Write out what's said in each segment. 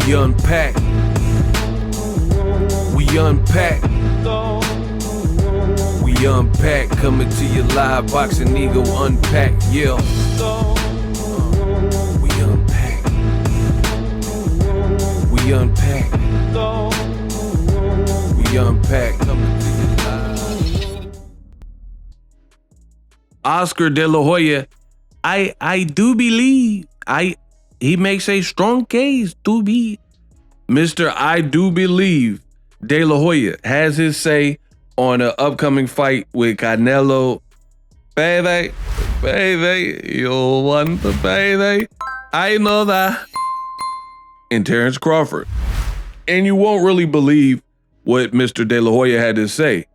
We unpack. We unpack. We unpack. Coming to your live boxing ego unpack. Yeah. We unpack. We unpack. We unpack. Coming to your live. Oscar De La Hoya. I do believe he makes a strong case to be Mr. I do believe De La Hoya has his say on an upcoming fight with Canelo. Baby, you want the baby? I know that. And Terence Crawford. And you won't really believe what Mr. De La Hoya had to say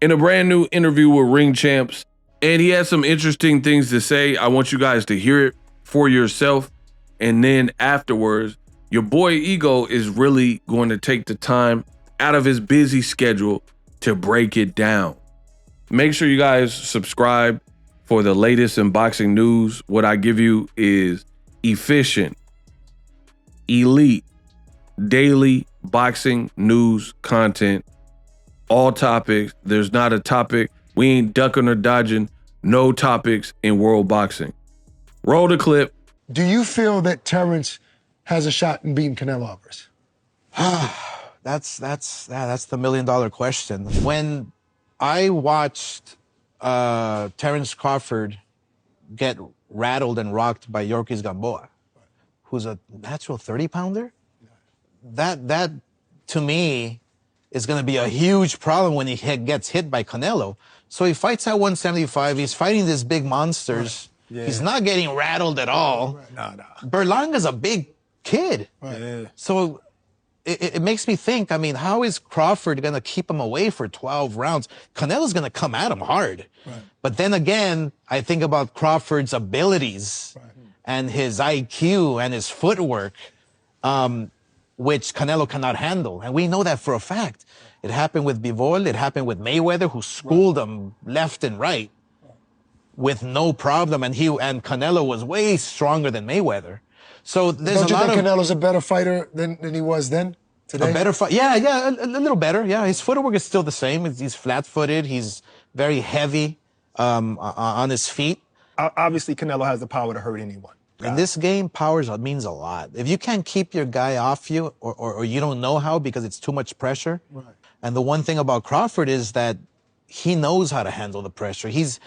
in a brand new interview with Ring Champs. And he had some interesting things to say. I want you guys to hear it for yourself. And then afterwards, your boy Ego is really going to take the time out of his busy schedule to break it down. Make sure you guys subscribe for the latest in boxing news. What I give you is efficient, elite, daily boxing news content, all topics. There's not a topic. We ain't ducking or dodging. No topics in world boxing. Roll the clip. Do you feel that Terence has a shot in beating Canelo Alvarez? That's the $1 million question. When I watched Terence Crawford get rattled and rocked by Yorkis Gamboa, who's a natural 30-pounder, that to me is going to be a huge problem when he gets hit by Canelo. So he fights at 175. He's fighting these big monsters. Right. Yeah. He's not getting rattled at all. Right. No. Berlanga's a big kid. Right. Yeah. So it makes me think, I mean, how is Crawford going to keep him away for 12 rounds? Canelo's going to come at him hard. Right. But then again, I think about Crawford's abilities and his IQ and his footwork, which Canelo cannot handle. And we know that for a fact. It happened with Bivol. It happened with Mayweather, who schooled him left and right with no problem. And Canelo was way stronger than Mayweather. So there's Don't you think Canelo's a better fighter than he was then? Today? A better fight? Yeah, a little better. Yeah, his footwork is still the same. He's flat-footed. He's very heavy on his feet. Obviously, Canelo has the power to hurt anyone. In this game, power means a lot. If you can't keep your guy off you, or you don't know how because it's too much pressure. Right. And the one thing about Crawford is that he knows how to handle the pressure. He's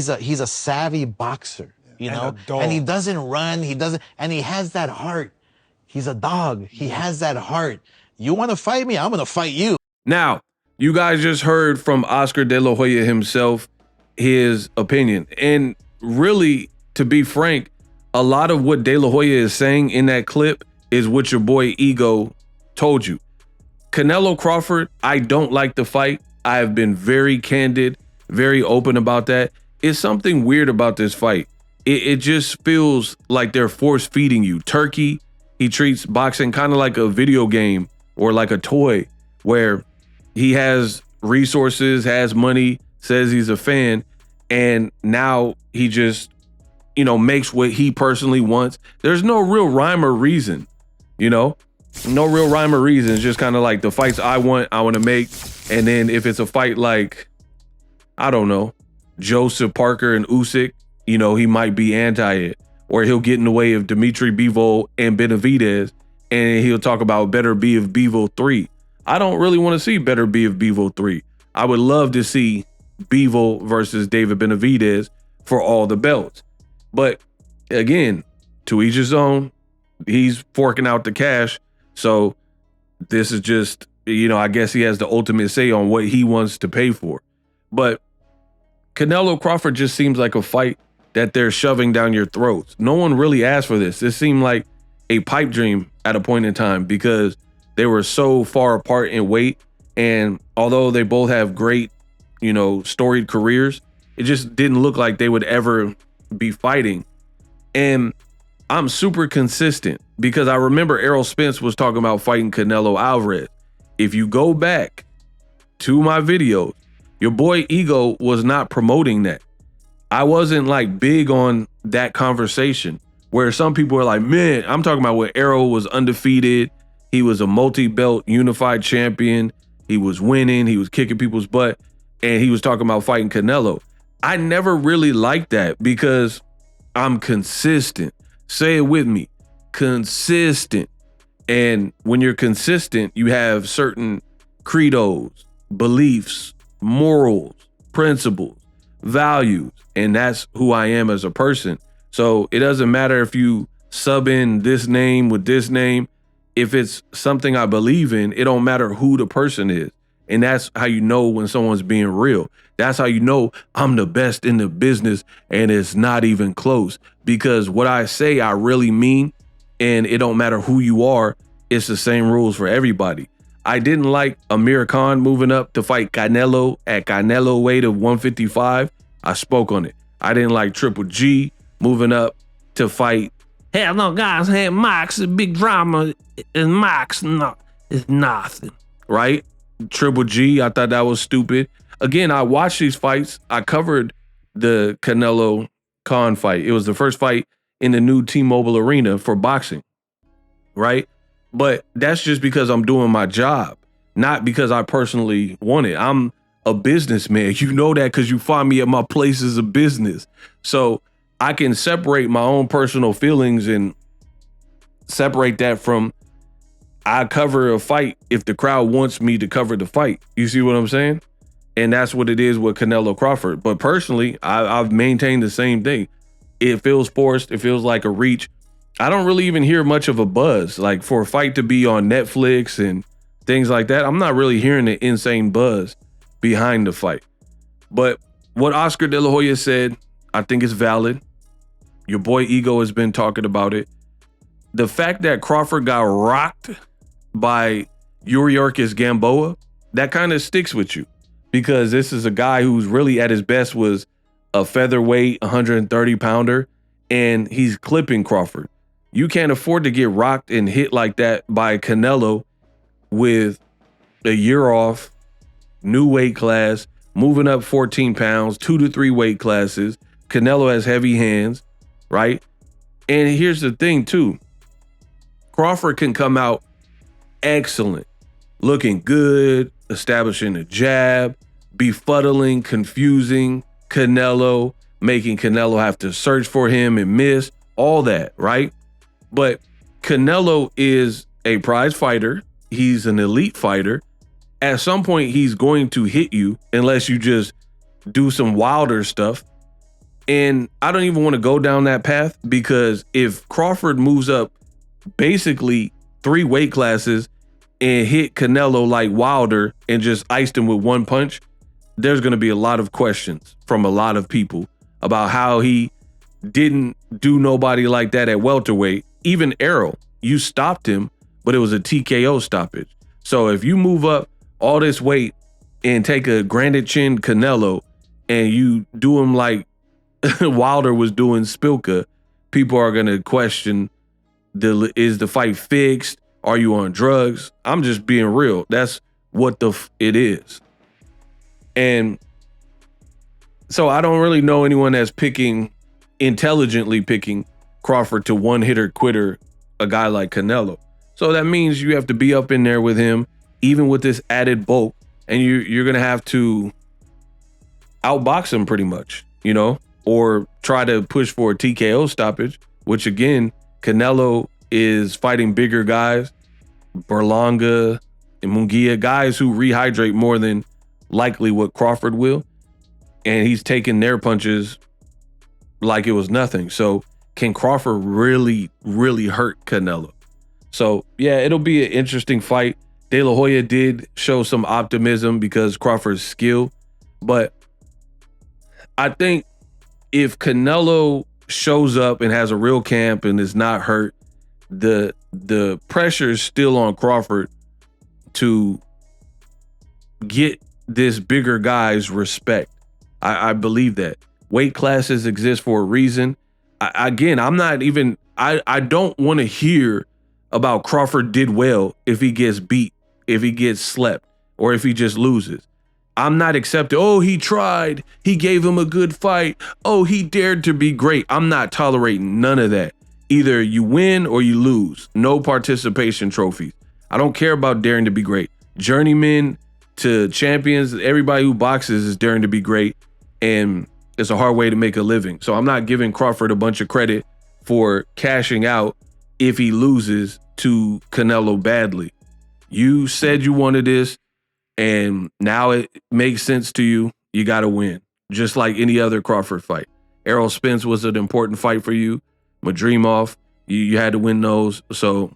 a savvy boxer, you know, and he doesn't run. And he has that heart. He's a dog. He has that heart. You want to fight me? I'm going to fight you. Now, you guys just heard from Oscar De La Hoya himself, his opinion. And really, to be frank, a lot of what De La Hoya is saying in that clip is what your boy Ego told you. Canelo Crawford, I don't like the fight. I have been very candid, very open about that. It's something weird about this fight. It just feels like they're force feeding you turkey. He treats boxing kind of like a video game or like a toy where he has resources, has money, says he's a fan, and now he just, makes what he personally wants. There's no real rhyme or reason, no real rhyme or reason. It's just kind of like the fights I want to make. And then if it's a fight like, I don't know, Joseph Parker and Usyk, he might be anti it, or he'll get in the way of Dimitri Bivol and Benavidez, and he'll talk about better be of Bivol 3. I don't really want to see better be of Bivol 3. I would love to see Bivol versus David Benavidez for all the belts. But again, to each his own. He's forking out the cash. So this is just, I guess he has the ultimate say on what he wants to pay for. But Canelo Crawford just seems like a fight that they're shoving down your throats. No one really asked for this. This seemed like a pipe dream at a point in time because they were so far apart in weight. And although they both have great, storied careers, it just didn't look like they would ever be fighting. And I'm super consistent because I remember Errol Spence was talking about fighting Canelo Alvarez. If you go back to my videos, your boy Ego was not promoting that. I wasn't like big on that conversation where some people are like, man, I'm talking about when Errol was undefeated He was a multi-belt unified champion. He was winning. He was kicking people's butt. And he was talking about fighting Canelo. I never really liked that because I'm consistent. Say it with me. Consistent. And when you're consistent, you have certain credos, beliefs, morals, principles, values. And that's who I am as a person. So it doesn't matter if you sub in this name with this name. If it's something I believe in, it don't matter who the person is. And that's how you know when someone's being real. That's how you know I'm the best in the business and it's not even close. Because what I say, I really mean, and it don't matter who you are, it's the same rules for everybody. I didn't like Amir Khan moving up to fight Canelo at Canelo weight of 155. I spoke on it. I didn't like Triple G moving up to fight. Hell no, guys. Hey, Max, a big drama. And Max, no, it's nothing. Right? Triple G, I thought that was stupid. Again, I watched these fights. I covered the Canelo Khan fight. It was the first fight in the new T-Mobile Arena for boxing. Right? But that's just because I'm doing my job, not because I personally want it. I'm a businessman. You know that because you find me at my places of business. So I can separate my own personal feelings and separate that from I cover a fight if the crowd wants me to cover the fight. You see what I'm saying? And that's what it is with Canelo Crawford. But personally, I've maintained the same thing. It feels forced. It feels like a reach. I don't really even hear much of a buzz. Like for a fight to be on Netflix and things like that, I'm not really hearing the insane buzz behind the fight. But what Oscar De La Hoya said, I think is valid. Your boy Ego has been talking about it. The fact that Crawford got rocked by Yuriorkis Gamboa, that kind of sticks with you because this is a guy who's really at his best was a featherweight 130 pounder and he's clipping Crawford. You can't afford to get rocked and hit like that by Canelo with a year off, new weight class, moving up 14 pounds, 2 to 3 weight classes. Canelo has heavy hands, right? And here's the thing too. Crawford can come out excellent, looking good, establishing a jab, befuddling, confusing Canelo, making Canelo have to search for him and miss, all that, right? But Canelo is a prize fighter. He's an elite fighter. At some point, he's going to hit you unless you just do some wilder stuff. And I don't even want to go down that path because if Crawford moves up basically 3 weight classes and hit Canelo like Wilder and just iced him with one punch, there's going to be a lot of questions from a lot of people about how he didn't do nobody like that at welterweight. Even Errol, you stopped him, but it was a TKO stoppage. So if you move up all this weight and take a granite chin Canelo and you do him like Wilder was doing Spilka, people are going to question, is the fight fixed? Are you on drugs? I'm just being real. That's what it is. And so I don't really know anyone that's intelligently picking Crawford to one-hitter quitter a guy like Canelo. So that means you have to be up in there with him, even with this added bulk, and you're going to have to outbox him pretty much, you know, or try to push for a TKO stoppage, which again, Canelo is fighting bigger guys, Berlanga and Munguia, guys who rehydrate more than likely what Crawford will. And he's taking their punches like it was nothing. So can Crawford really, really hurt Canelo? So yeah, it'll be an interesting fight. De La Hoya did show some optimism because Crawford's skill. But I think if Canelo shows up and has a real camp and is not hurt, the pressure is still on Crawford to get this bigger guy's respect. I believe that. Weight classes exist for a reason. I don't want to hear about Crawford did well if he gets beat, if he gets slept, or if he just loses. I'm not accepting, oh, he tried, he gave him a good fight, oh, he dared to be great. I'm not tolerating none of that. Either you win or you lose. No participation trophies. I don't care about daring to be great. Journeymen to champions, everybody who boxes is daring to be great, and it's a hard way to make a living. So I'm not giving Crawford a bunch of credit for cashing out if he loses to Canelo badly. You said you wanted this, and now it makes sense to you. You got to win, just like any other Crawford fight. Errol Spence was an important fight for you. Madrimov, you had to win those. So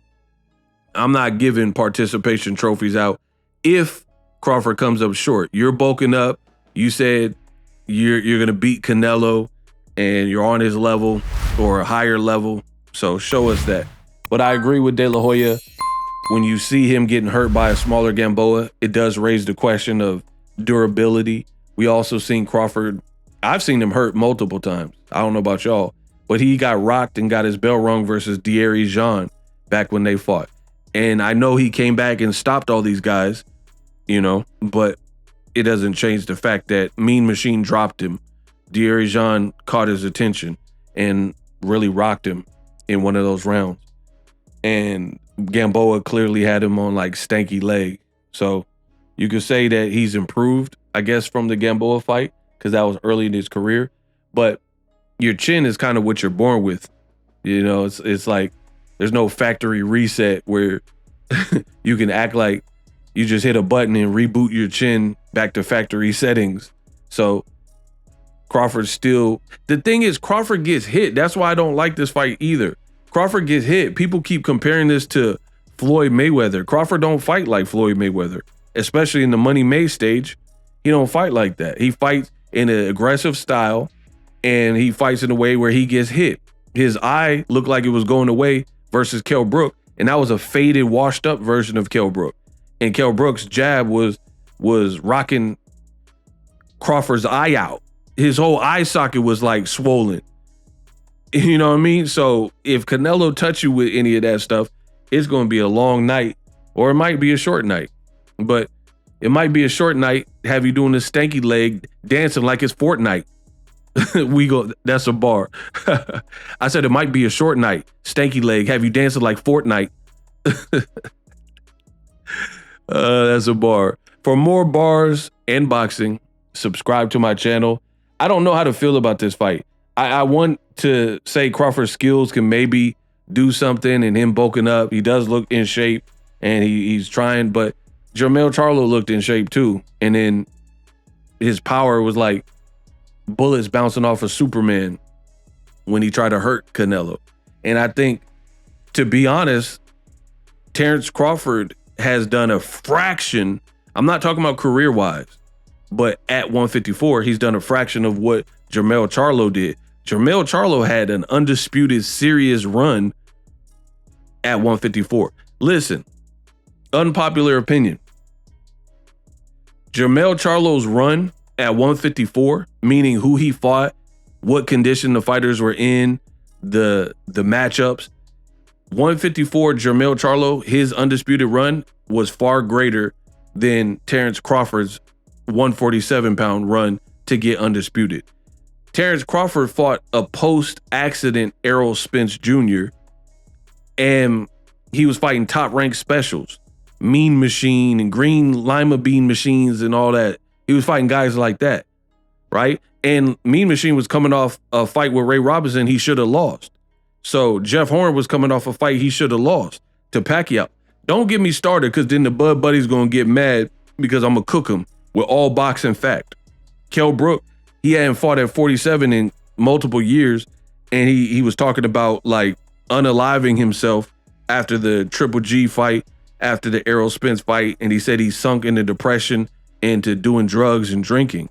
I'm not giving participation trophies out if Crawford comes up short. You're bulking up. You said you're going to beat Canelo and you're on his level or a higher level. So show us that. But I agree with De La Hoya. When you see him getting hurt by a smaller Gamboa, it does raise the question of durability. We also seen Crawford. I've seen him hurt multiple times. I don't know about y'all, but he got rocked and got his bell rung versus Thierry Jean back when they fought. And I know he came back and stopped all these guys, but it doesn't change the fact that Mean Machine dropped him. Thierry Jean caught his attention and really rocked him in one of those rounds. And Gamboa clearly had him on like stanky leg. So you could say that he's improved, I guess, from the Gamboa fight, because that was early in his career. But your chin is kind of what you're born with. It's like there's no factory reset where you can act like you just hit a button and reboot your chin back to factory settings. So Crawford still, the thing is, Crawford gets hit. That's why I don't like this fight either. Crawford gets hit. People keep comparing this to Floyd Mayweather. Crawford don't fight like Floyd Mayweather, especially in the Money May stage. He don't fight like that. He fights in an aggressive style, and he fights in a way where he gets hit. His eye looked like it was going away versus Kell Brook, and that was a faded, washed up version of Kell Brook. And Kell Brook's jab was rocking Crawford's eye out. His whole eye socket was like swollen. You know what I mean? So if Canelo touch you with any of that stuff, it's going to be a long night, or it might be a short night. But it might be a short night, have you doing this stanky leg dancing like it's Fortnite. That's a bar. I said it might be a short night, stanky leg, have you dancing like Fortnite. That's a bar. For more bars and boxing, subscribe to my channel. I don't know how to feel about this fight. I want to say Crawford's skills can maybe do something, and him bulking up, he does look in shape, and he's trying, but Jermell Charlo looked in shape too. And then his power was like bullets bouncing off of Superman when he tried to hurt Canelo. And I think, to be honest, Terence Crawford has done a fraction. I'm not talking about career-wise, but at 154, he's done a fraction of what Jermell Charlo did. Jermell Charlo had an undisputed serious run at 154. Listen, unpopular opinion. Jermell Charlo's run at 154, meaning who he fought, what condition the fighters were in, the matchups. 154 Jermell Charlo, his undisputed run was far greater than Terence Crawford's 147-pound run to get undisputed. Terence Crawford fought a post-accident Errol Spence Jr., and he was fighting top-ranked specials, Mean Machine and Green Lima Bean Machines and all that. He was fighting guys like that, right? And Mean Machine was coming off a fight with Ray Robinson he should have lost. So Jeff Horn was coming off a fight he should have lost to Pacquiao. Don't get me started, because then the Bud Buddy's going to get mad because I'm going to cook him with all boxing fact. Kell Brook, he hadn't fought at 47 in multiple years, and he was talking about like unaliving himself after the Triple G fight, after the Errol Spence fight, and he said he sunk into depression and to doing drugs and drinking.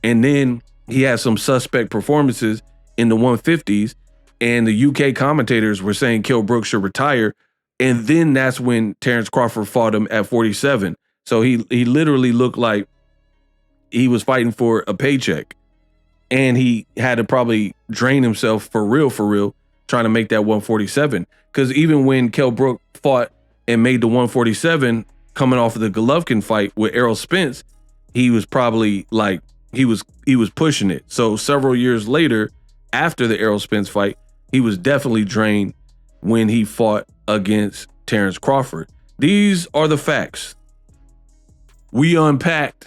And then he had some suspect performances in the 150s, and the UK commentators were saying Kell Brook should retire. And then that's when Terence Crawford fought him at 47. So he literally looked like he was fighting for a paycheck. And he had to probably drain himself for real, trying to make that 147. Because even when Kell Brook fought and made the 147, coming off of the Golovkin fight with Errol Spence, he was probably like, he was pushing it. So several years later, after the Errol Spence fight, he was definitely drained when he fought against Terence Crawford. These are the facts. We unpacked.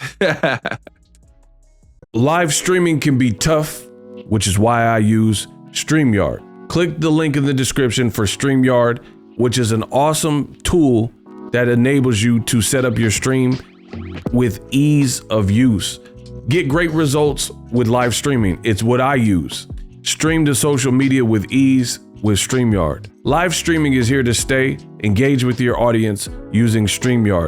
Live streaming can be tough, which is why I use StreamYard. Click the link in the description for StreamYard, which is an awesome tool that enables you to set up your stream with ease of use. Get great results with live streaming. It's what I use. Stream to social media with ease with StreamYard. Live streaming is here to stay. Engage with your audience using StreamYard.